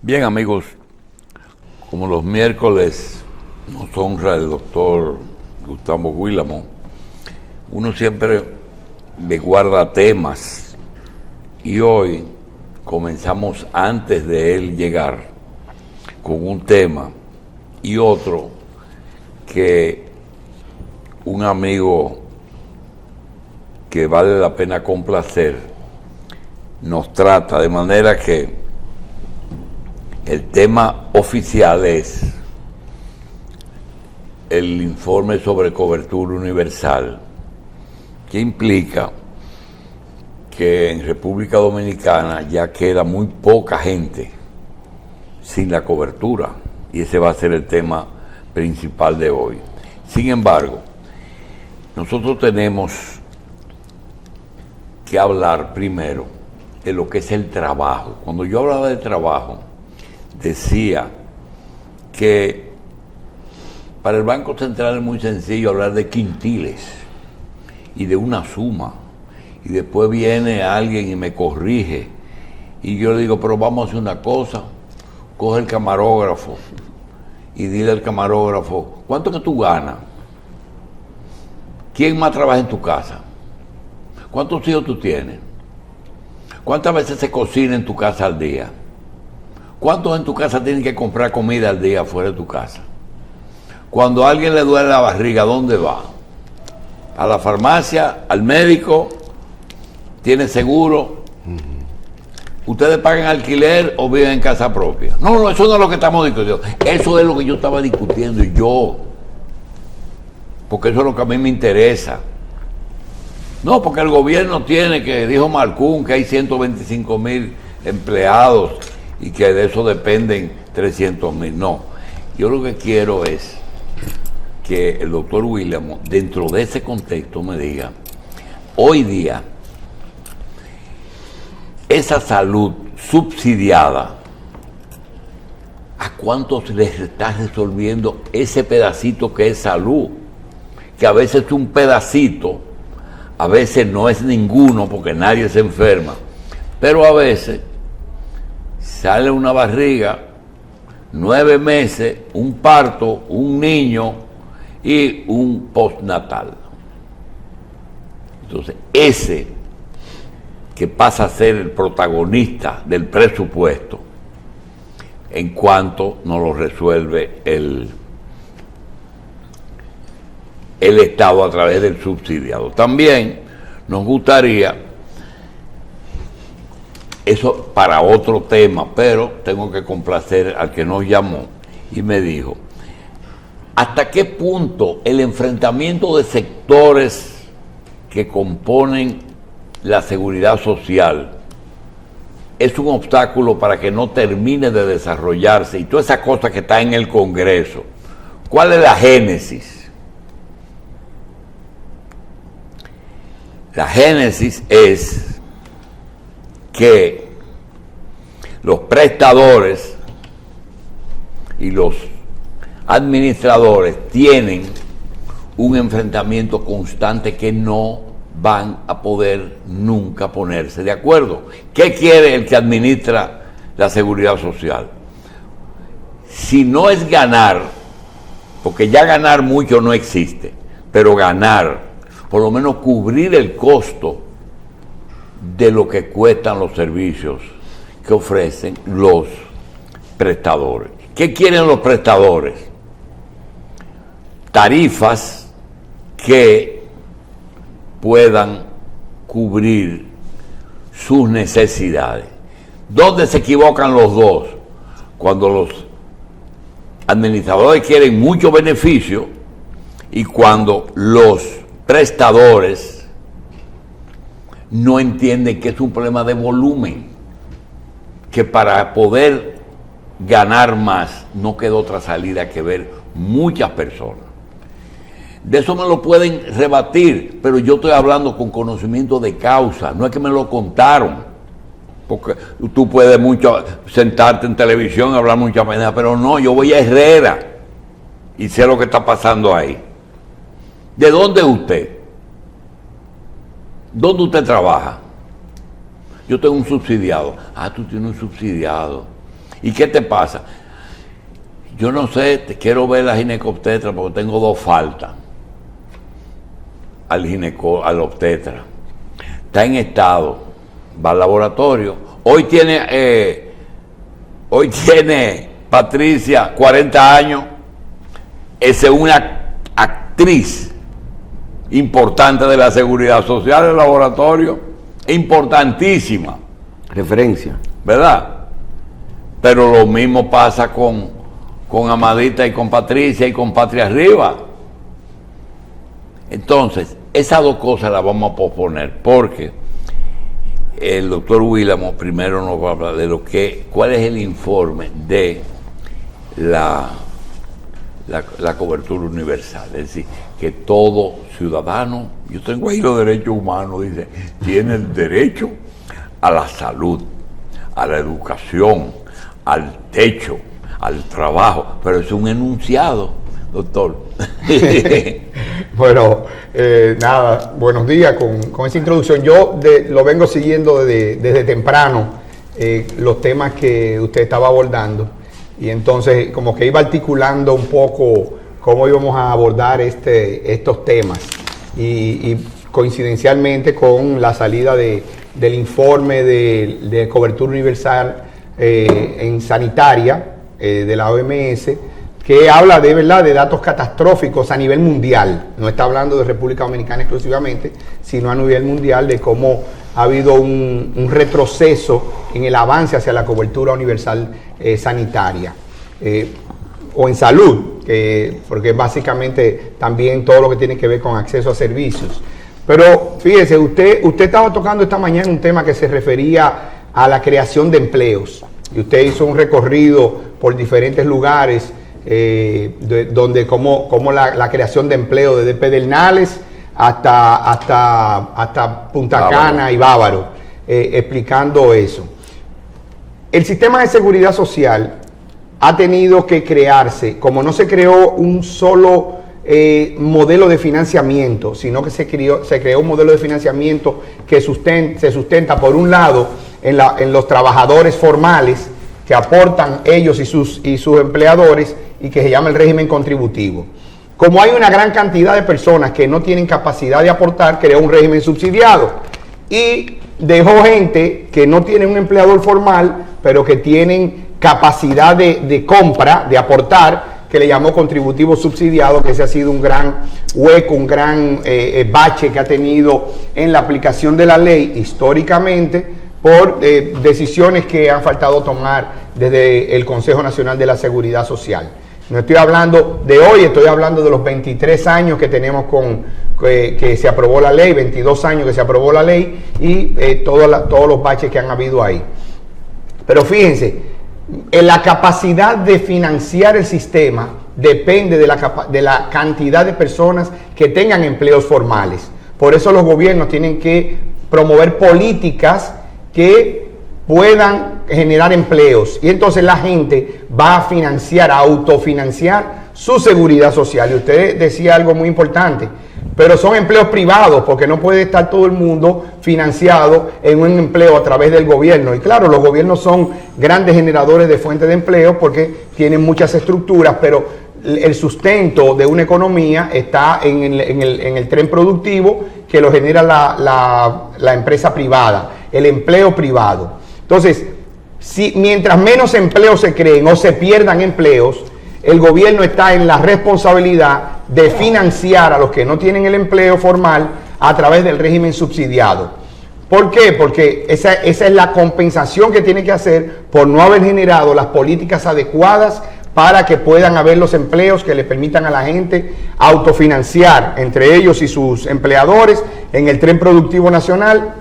Bien, amigos, como los miércoles nos honra el doctor Gustavo Guílamo, uno siempre le guarda temas y hoy comenzamos antes de él llegar con un tema y otro que un amigo que vale la pena complacer nos trata, de manera que el tema oficial es el informe sobre cobertura universal, que implica que en República Dominicana ya queda muy poca gente sin la cobertura, y ese va a ser el tema principal de hoy. Sin embargo, nosotros tenemos que hablar primero de lo que es el trabajo. Cuando yo hablaba de trabajo, decía que para el Banco Central es muy sencillo hablar de quintiles y de una suma, y después viene alguien y me corrige y yo le digo, pero vamos a hacer una cosa, coge el camarógrafo y dile al camarógrafo, ¿cuánto que tú ganas? ¿Quién más trabaja en tu casa? ¿Cuántos hijos tú tienes? ¿Cuántas veces se cocina en tu casa al día? ¿Cuántos en tu casa tienen que comprar comida al día fuera de tu casa? Cuando a alguien le duele la barriga, ¿dónde va? ¿A la farmacia? ¿Al médico? ¿Tiene seguro? ¿Ustedes pagan alquiler o viven en casa propia? No, eso no es lo que estamos discutiendo. Eso es lo que yo estaba discutiendo porque eso es lo que a mí me interesa. No, porque el gobierno tiene, que dijo Marcún, que hay 125,000 empleados y que de eso dependen 300,000. No, yo lo que quiero es que el doctor Guílamo, dentro de ese contexto, me diga, hoy día, esa salud subsidiada, ¿a cuántos les está resolviendo ese pedacito que es salud? Que a veces es un pedacito, a veces no es ninguno porque nadie se enferma, pero a veces sale una barriga, 9 meses, un parto, un niño y un postnatal. Entonces, ese que pasa a ser el protagonista del presupuesto, en cuanto nos lo resuelve el Estado a través del subsidiado. También nos gustaría, eso para otro tema, pero tengo que complacer al que nos llamó y me dijo, ¿hasta qué punto el enfrentamiento de sectores que componen la seguridad social es un obstáculo para que no termine de desarrollarse y toda esa cosa que está en el Congreso? ¿Cuál es la génesis? La génesis es que los prestadores y los administradores tienen un enfrentamiento constante que no van a poder nunca ponerse de acuerdo. ¿Qué quiere el que administra la seguridad social? Si no es ganar, porque ya ganar mucho no existe, pero ganar, por lo menos cubrir el costo de lo que cuestan los servicios que ofrecen los prestadores. ¿Qué quieren los prestadores? Tarifas que puedan cubrir sus necesidades. ¿Dónde se equivocan los dos? Cuando los administradores quieren mucho beneficio y cuando los prestadores no entienden que es un problema de volumen, que para poder ganar más no queda otra salida que ver muchas personas. De eso me lo pueden rebatir, pero yo estoy hablando con conocimiento de causa, no es que me lo contaron, porque tú puedes mucho sentarte en televisión y hablar muchas veces, pero no, yo voy a Herrera y sé lo que está pasando ahí. ¿De dónde es usted? ¿Dónde usted trabaja? Yo tengo un subsidiado. Ah, tú tienes un subsidiado. ¿Y qué te pasa? Yo no sé, te quiero ver la ginecobstetra porque tengo 2 faltas al obstetra. Está en estado, va al laboratorio. Hoy tiene Patricia 40 años, es una actriz importante de la seguridad social del laboratorio, importantísima. Referencia. ¿Verdad? Pero lo mismo pasa con Amadita y con Patricia y con Patria Arriba. Entonces, esas 2 cosas las vamos a posponer porque el doctor Willamo primero nos va a hablar de cuál es el informe de la cobertura universal. Es decir, que todo ciudadano, yo tengo ahí los derechos humanos, dice, tiene el derecho a la salud, a la educación, al techo, al trabajo, pero es un enunciado, doctor. Bueno, nada, buenos días con esa introducción. Yo lo vengo siguiendo desde temprano, los temas que usted estaba abordando, y entonces como que iba articulando un poco cómo íbamos a abordar estos temas, y coincidencialmente con la salida del informe de cobertura universal en sanitaria de la OMS, que habla de verdad de datos catastróficos a nivel mundial. No está hablando de República Dominicana exclusivamente, sino a nivel mundial, de cómo ha habido un retroceso en el avance hacia la cobertura universal sanitaria o en salud, porque básicamente también todo lo que tiene que ver con acceso a servicios. Pero fíjese, usted estaba tocando esta mañana un tema que se refería a la creación de empleos, y usted hizo un recorrido por diferentes lugares donde como la creación de empleo desde Pedernales hasta Punta Cana y Bávaro, explicando eso. El sistema de seguridad social ha tenido que crearse, como no se creó un solo modelo de financiamiento, sino que se creó un modelo de financiamiento que se sustenta por un lado en los trabajadores formales que aportan ellos y sus empleadores, y que se llama el régimen contributivo. Como hay una gran cantidad de personas que no tienen capacidad de aportar, creó un régimen subsidiado y dejó gente que no tiene un empleador formal, pero que tienen capacidad de compra, de aportar, que le llamó contributivo subsidiado, que ese ha sido un gran hueco, un gran bache que ha tenido en la aplicación de la ley históricamente, por decisiones que han faltado tomar desde el Consejo Nacional de la Seguridad Social. No estoy hablando de hoy, estoy hablando de los 23 años que tenemos que se aprobó la ley, 22 años que se aprobó la ley, y todos los baches que han habido ahí. Pero fíjense, la capacidad de financiar el sistema depende de la cantidad de personas que tengan empleos formales. Por eso los gobiernos tienen que promover políticas que puedan generar empleos, y entonces la gente va a financiar, a autofinanciar su seguridad social. Y usted decía algo muy importante, pero son empleos privados, porque no puede estar todo el mundo financiado en un empleo a través del gobierno. Y claro, los gobiernos son grandes generadores de fuentes de empleo porque tienen muchas estructuras, pero el sustento de una economía está en el tren productivo que lo genera la empresa privada, el empleo privado. Entonces, mientras menos empleos se creen o se pierdan empleos, el gobierno está en la responsabilidad de financiar a los que no tienen el empleo formal a través del régimen subsidiado. ¿Por qué? Porque esa es la compensación que tiene que hacer por no haber generado las políticas adecuadas para que puedan haber los empleos que le permitan a la gente autofinanciar, entre ellos y sus empleadores, en el tren productivo nacional,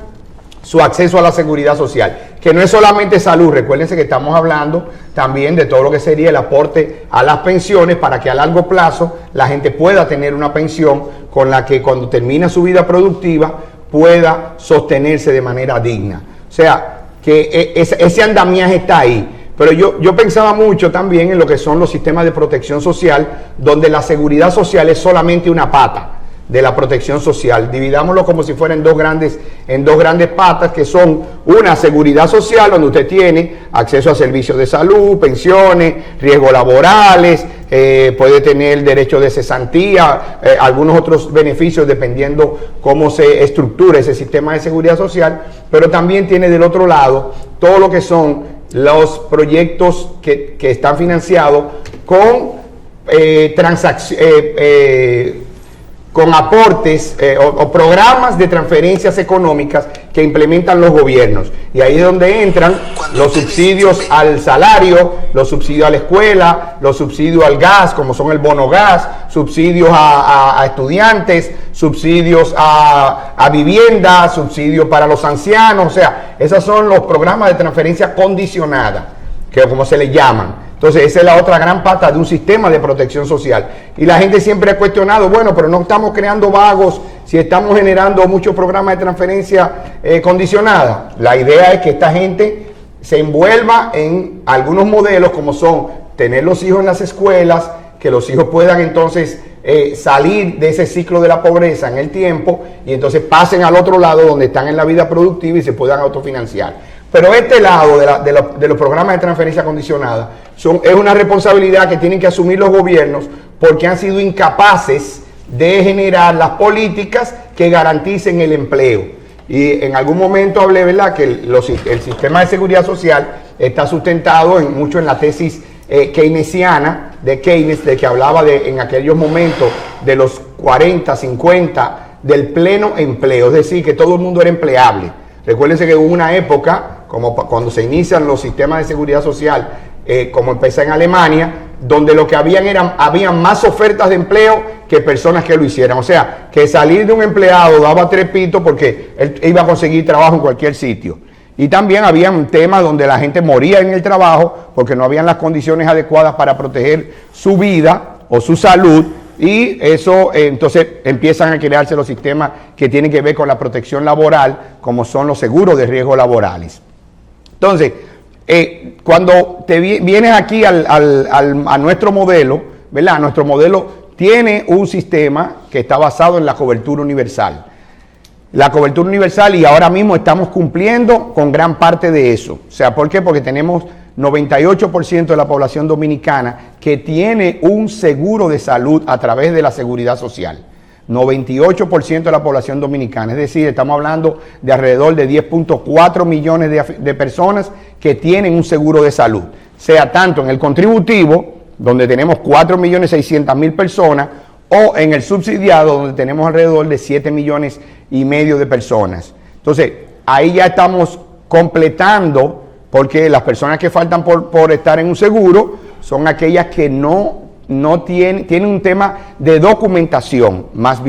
su acceso a la seguridad social, que no es solamente salud. Recuérdense que estamos hablando también de todo lo que sería el aporte a las pensiones, para que a largo plazo la gente pueda tener una pensión con la que cuando termina su vida productiva pueda sostenerse de manera digna. O sea, que ese andamiaje está ahí. Pero yo pensaba mucho también en lo que son los sistemas de protección social, donde la seguridad social es solamente una pata. de la protección social. Dividámoslo como si fueran en dos grandes patas, que son una seguridad social, donde usted tiene acceso a servicios de salud, pensiones, riesgos laborales, puede tener derecho de cesantía, algunos otros beneficios dependiendo cómo se estructura ese sistema de seguridad social, pero también tiene del otro lado todo lo que son los proyectos que están financiados con con aportes o programas de transferencias económicas que implementan los gobiernos. Y ahí es donde entran los subsidios al salario, los subsidios a la escuela, los subsidios al gas, como son el bono gas, subsidios a estudiantes, subsidios a vivienda, subsidios para los ancianos. O sea, esos son los programas de transferencia condicionada, que como se les llaman. Entonces, esa es la otra gran pata de un sistema de protección social. Y la gente siempre ha cuestionado, bueno, pero no estamos creando vagos si estamos generando muchos programas de transferencia condicionada. La idea es que esta gente se envuelva en algunos modelos, como son tener los hijos en las escuelas, que los hijos puedan entonces salir de ese ciclo de la pobreza en el tiempo y entonces pasen al otro lado donde están en la vida productiva y se puedan autofinanciar. Pero este lado de los programas de transferencia condicionada es una responsabilidad que tienen que asumir los gobiernos, porque han sido incapaces de generar las políticas que garanticen el empleo. Y en algún momento hablé, ¿verdad?, que el sistema de seguridad social está sustentado mucho en la tesis keynesiana de Keynes, de que hablaba en aquellos momentos de los 40, 50, del pleno empleo, es decir, que todo el mundo era empleable. Recuérdense que hubo una época, como cuando se inician los sistemas de seguridad social, como empezó en Alemania, donde lo que habían más ofertas de empleo que personas que lo hicieran. O sea, que salir de un empleado daba trepito porque él iba a conseguir trabajo en cualquier sitio. Y también había un tema donde la gente moría en el trabajo porque no habían las condiciones adecuadas para proteger su vida o su salud. Y eso, entonces empiezan a crearse los sistemas que tienen que ver con la protección laboral, como son los seguros de riesgos laborales. Entonces, cuando vienes aquí a nuestro modelo, ¿verdad? Nuestro modelo tiene un sistema que está basado en la cobertura universal. La cobertura universal, y ahora mismo estamos cumpliendo con gran parte de eso. O sea, ¿por qué? Porque tenemos 98% de la población dominicana que tiene un seguro de salud a través de la seguridad social. 98% de la población dominicana, es decir, estamos hablando de alrededor de 10.4 millones de personas que tienen un seguro de salud, sea tanto en el contributivo, donde tenemos 4.600.000 personas, o en el subsidiado, donde tenemos alrededor de 7,5 millones de personas. Entonces, ahí ya estamos completando, porque las personas que faltan por estar en un seguro son aquellas que no tienen un tema de documentación, más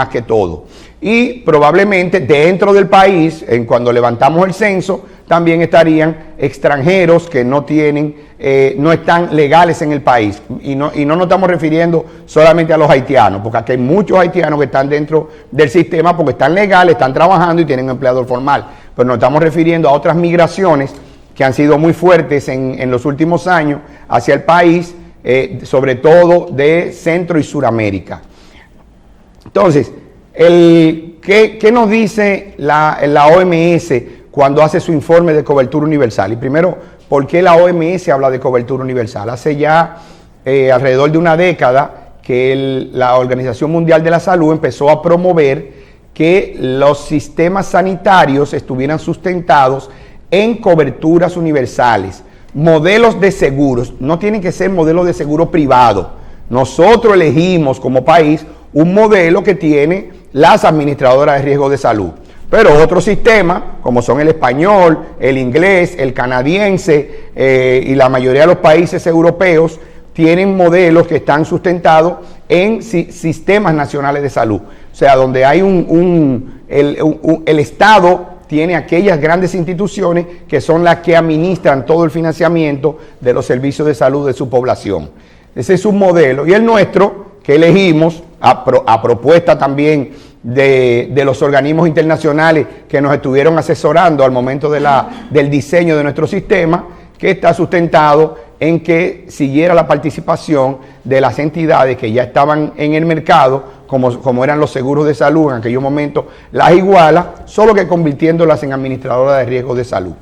que todo. Y probablemente dentro del país, cuando levantamos el censo, también estarían extranjeros que no están legales en el país. Y no nos estamos refiriendo solamente a los haitianos, porque aquí hay muchos haitianos que están dentro del sistema porque están legales, están trabajando y tienen un empleador formal. Pero nos estamos refiriendo a otras migraciones que han sido muy fuertes en los últimos años hacia el país, sobre todo de Centro y Suramérica. Entonces, ¿qué nos dice la OMS cuando hace su informe de cobertura universal? Y primero, ¿por qué la OMS habla de cobertura universal? Hace ya alrededor de una década que la Organización Mundial de la Salud empezó a promover que los sistemas sanitarios estuvieran sustentados en coberturas universales. Modelos de seguros, no tienen que ser modelos de seguro privado. Nosotros elegimos como país un modelo que tiene las administradoras de riesgo de salud. Pero otros sistemas, como son el español, el inglés, el canadiense y la mayoría de los países europeos, tienen modelos que están sustentados en sistemas nacionales de salud. O sea, donde hay el Estado tiene aquellas grandes instituciones que son las que administran todo el financiamiento de los servicios de salud de su población. Ese es un modelo. Y el nuestro, que elegimos, a propuesta también de los organismos internacionales que nos estuvieron asesorando al momento del diseño de nuestro sistema, que está sustentado en que siguiera la participación de las entidades que ya estaban en el mercado, como eran los seguros de salud en aquellos momentos, las iguala, solo que convirtiéndolas en administradoras de riesgos de salud.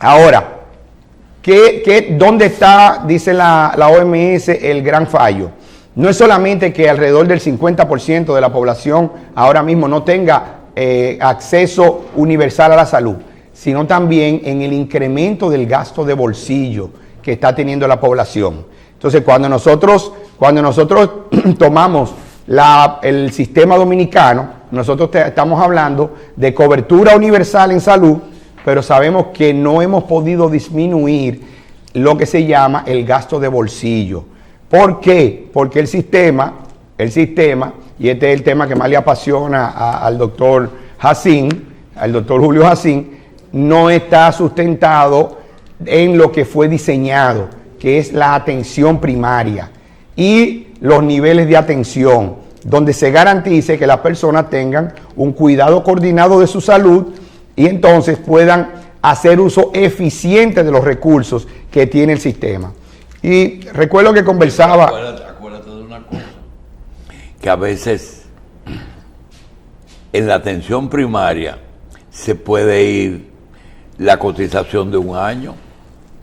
Ahora, ¿dónde está, dice la OMS, el gran fallo? No es solamente que alrededor del 50% de la población ahora mismo no tenga acceso universal a la salud, sino también en el incremento del gasto de bolsillo que está teniendo la población. Entonces, cuando nosotros tomamos el sistema dominicano, nosotros estamos hablando de cobertura universal en salud, pero sabemos que no hemos podido disminuir lo que se llama el gasto de bolsillo. ¿Por qué? Porque el sistema, y este es el tema que más le apasiona al doctor Julio Jacín, no está sustentado en lo que fue diseñado, que es la atención primaria y los niveles de atención, donde se garantice que las personas tengan un cuidado coordinado de su salud y entonces puedan hacer uso eficiente de los recursos que tiene el sistema. Y recuerdo que conversaba... Acuérdate de una cosa, que a veces en la atención primaria se puede ir la cotización de un año.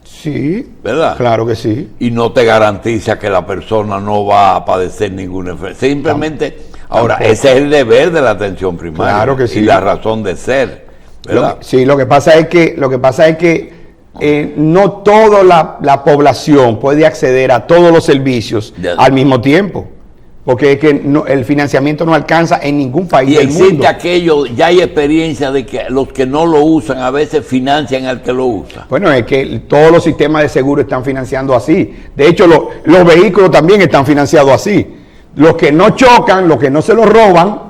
Sí, ¿verdad? Claro que sí. Y no te garantiza que la persona no va a padecer ningún efecto. Simplemente, ahora, ese es el deber de la atención primaria. Claro que sí. Y la razón de ser, ¿verdad? Lo que pasa es que no toda la población puede acceder a todos los servicios al mismo tiempo. Porque es que el financiamiento no alcanza en ningún país del mundo. Y existe aquello, ya hay experiencia de que los que no lo usan a veces financian al que lo usa. Bueno, es que todos los sistemas de seguro están financiando así. De hecho, los vehículos también están financiados así. Los que no chocan, los que no se los roban,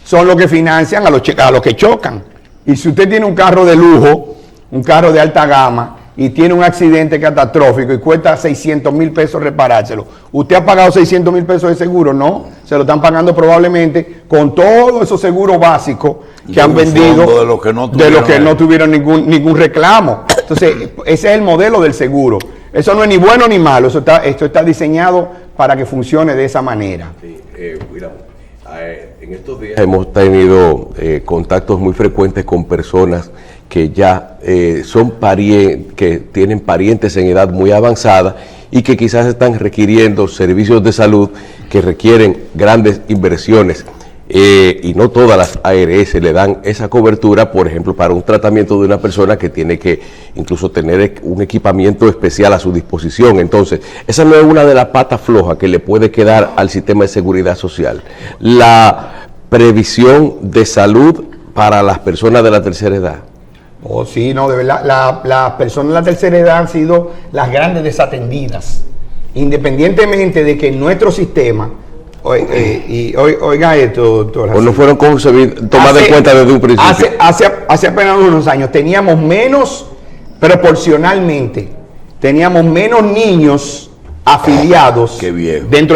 son los que financian a los que chocan. Y si usted tiene un carro de lujo, un carro de alta gama, y tiene un accidente catastrófico y cuesta 600,000 pesos reparárselo, ¿usted ha pagado 600,000 pesos de seguro? No, se lo están pagando probablemente con todos esos seguros básicos que han vendido de los que no tuvieron ningún reclamo. Entonces, ese es el modelo del seguro. Eso no es ni bueno ni malo, esto está diseñado para que funcione de esa manera. Sí, en estos días hemos tenido contactos muy frecuentes con personas que ya que tienen parientes en edad muy avanzada y que quizás están requiriendo servicios de salud que requieren grandes inversiones y no todas las ARS le dan esa cobertura, por ejemplo, para un tratamiento de una persona que tiene que incluso tener un equipamiento especial a su disposición. Entonces, esa no es una de las patas flojas que le puede quedar al sistema de seguridad social. La previsión de salud para las personas de la tercera edad. Oh, sí, no, de verdad, las personas de la tercera edad han sido las grandes desatendidas, independientemente de que nuestro sistema, oiga esto, doctora. O no fueron tomadas en cuenta desde un principio. Hace apenas unos años teníamos proporcionalmente, teníamos menos niños afiliados dentro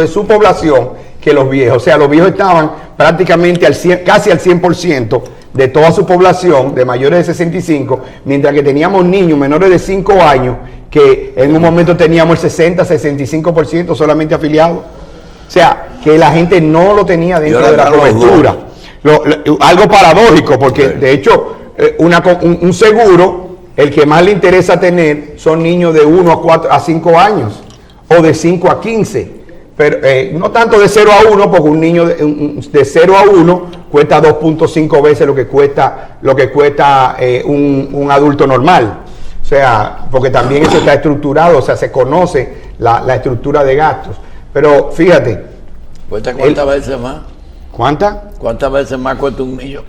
de su población que los viejos. O sea, los viejos estaban prácticamente casi al 100% de toda su población de mayores de 65, mientras que teníamos niños menores de 5 años que en un momento teníamos el 60-65% solamente afiliados. O sea, que la gente no lo tenía dentro de la cobertura. Algo paradójico, porque de hecho un seguro, el que más le interesa tener son niños de 1 a 5 años o de 5 a 15. Pero no tanto de 0 a 1, porque un niño de 0 a 1 cuesta 2.5 veces lo que cuesta un adulto normal. O sea, porque también eso está estructurado, o sea, se conoce la estructura de gastos. Pero fíjate. ¿Cuesta cuántas veces más? ¿Cuántas veces más cuesta un niño?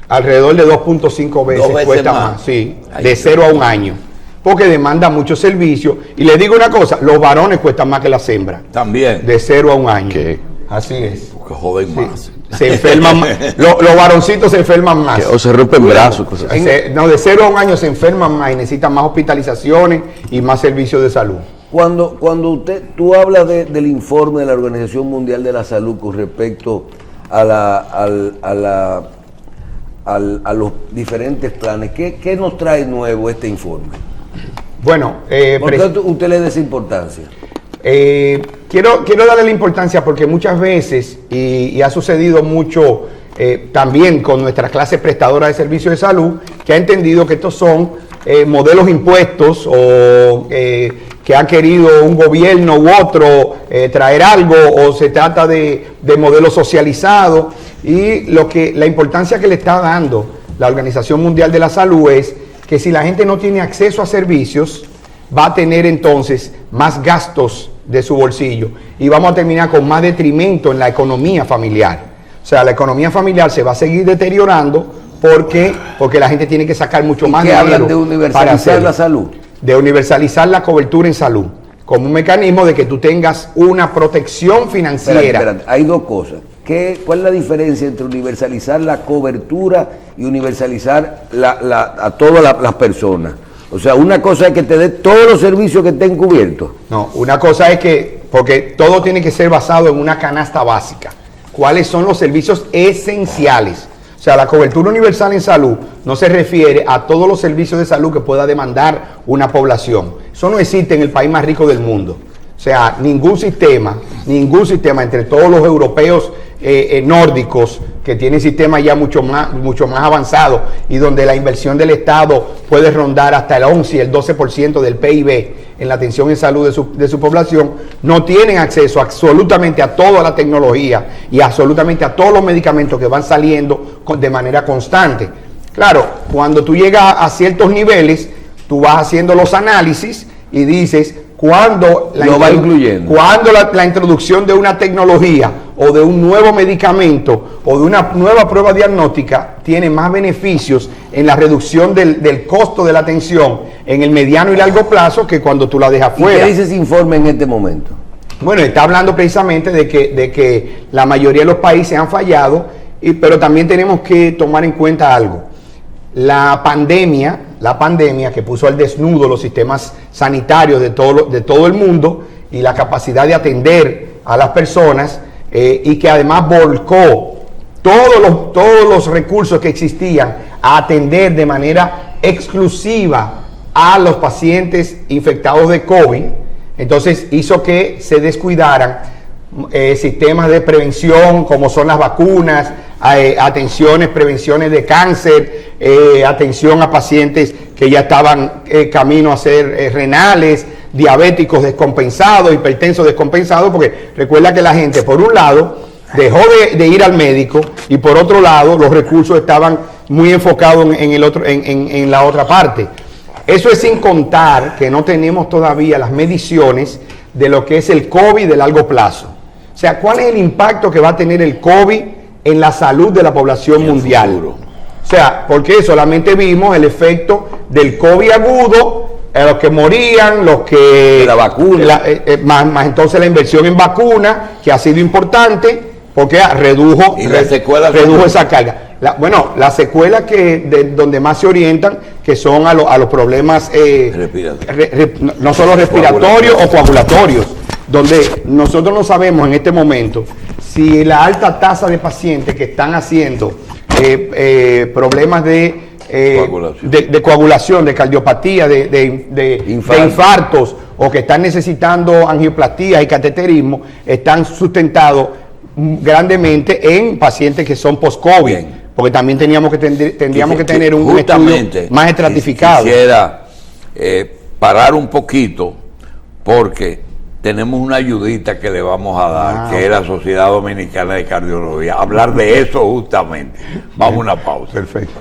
Alrededor de 2.5 veces cuesta más, sí, de 0 a 1 año. Porque demanda mucho servicio. Y les digo una cosa, los varones cuestan más que las hembras. También. De 0 a 1 año. ¿Qué? Así es. Porque joden más. Se enferman más. Los varoncitos se enferman más. O se rompen brazos. Cosas así. No, de 0 a 1 año se enferman más y necesitan más hospitalizaciones y más servicios de salud. Cuando tú hablas del informe de la Organización Mundial de la Salud con respecto a los diferentes planes, ¿qué nos trae nuevo este informe? Bueno, ¿por qué usted le da esa importancia? Quiero darle la importancia porque muchas veces, y ha sucedido mucho también con nuestras clases prestadoras de servicios de salud, que ha entendido que estos son modelos impuestos o que ha querido un gobierno u otro traer algo, o se trata de modelos socializados, y la importancia que le está dando la Organización Mundial de la Salud es que si la gente no tiene acceso a servicios, va a tener entonces más gastos de su bolsillo y vamos a terminar con más detrimento en la economía familiar. O sea, la economía familiar se va a seguir deteriorando porque la gente tiene que sacar mucho más dinero. Hablan de universalizar la salud. De universalizar la cobertura en salud, como un mecanismo de que tú tengas una protección financiera. Espérate, hay dos cosas. ¿Cuál es la diferencia entre universalizar la cobertura y universalizar a todas las personas? O sea, una cosa es que te dé todos los servicios que estén cubiertos. No, una cosa es porque todo tiene que ser basado en una canasta básica. ¿Cuáles son los servicios esenciales? O sea, la cobertura universal en salud no se refiere a todos los servicios de salud que pueda demandar una población. Eso no existe en el país más rico del mundo. O sea, ningún sistema entre todos los europeos nórdicos que tienen sistemas ya mucho más avanzados y donde la inversión del Estado puede rondar hasta el 11 y el 12% del PIB en la atención en salud de su población, no tienen acceso absolutamente a toda la tecnología y absolutamente a todos los medicamentos que van saliendo de manera constante. Claro, cuando tú llegas a ciertos niveles, tú vas haciendo los análisis y dices cuando la introducción de una tecnología o de un nuevo medicamento o de una nueva prueba diagnóstica tiene más beneficios en la reducción del costo de la atención en el mediano y largo plazo que cuando tú la dejas fuera. ¿Y qué dice ese informe en este momento? Bueno, está hablando precisamente de que la mayoría de los países han fallado, pero también tenemos que tomar en cuenta algo. La pandemia que puso al desnudo los sistemas sanitarios de todo el mundo y la capacidad de atender a las personas, y que además volcó todos los recursos que existían a atender de manera exclusiva a los pacientes infectados de COVID. Entonces hizo que se descuidaran sistemas de prevención como son las vacunas, prevenciones de cáncer, atención a pacientes que ya estaban camino a ser renales, diabéticos descompensados, hipertensos descompensados, porque recuerda que la gente, por un lado, dejó de ir al médico y por otro lado, los recursos estaban muy enfocados en la otra parte. Eso es sin contar que no tenemos todavía las mediciones de lo que es el COVID de largo plazo. O sea, ¿cuál es el impacto que va a tener el COVID en la salud de la población mundial? Futuro. O sea, porque solamente vimos el efecto del COVID agudo, los que morían, los que... La vacuna. Más entonces la inversión en vacuna, que ha sido importante, porque redujo esa carga. La secuela donde más se orientan, que son a los problemas no solo respiratorios o coagulatorios, donde nosotros no sabemos en este momento si la alta tasa de pacientes que están haciendo problemas de coagulación, de cardiopatía, de infartos, o que están necesitando angioplastías y cateterismo, están sustentados grandemente en pacientes que son post-COVID, porque también tendríamos que tener un estudio más estratificado. Quisiera parar un poquito porque tenemos una ayudita que le vamos a dar, que es la Sociedad Dominicana de Cardiología. Hablar de eso justamente. Vamos a una pausa. Perfecto.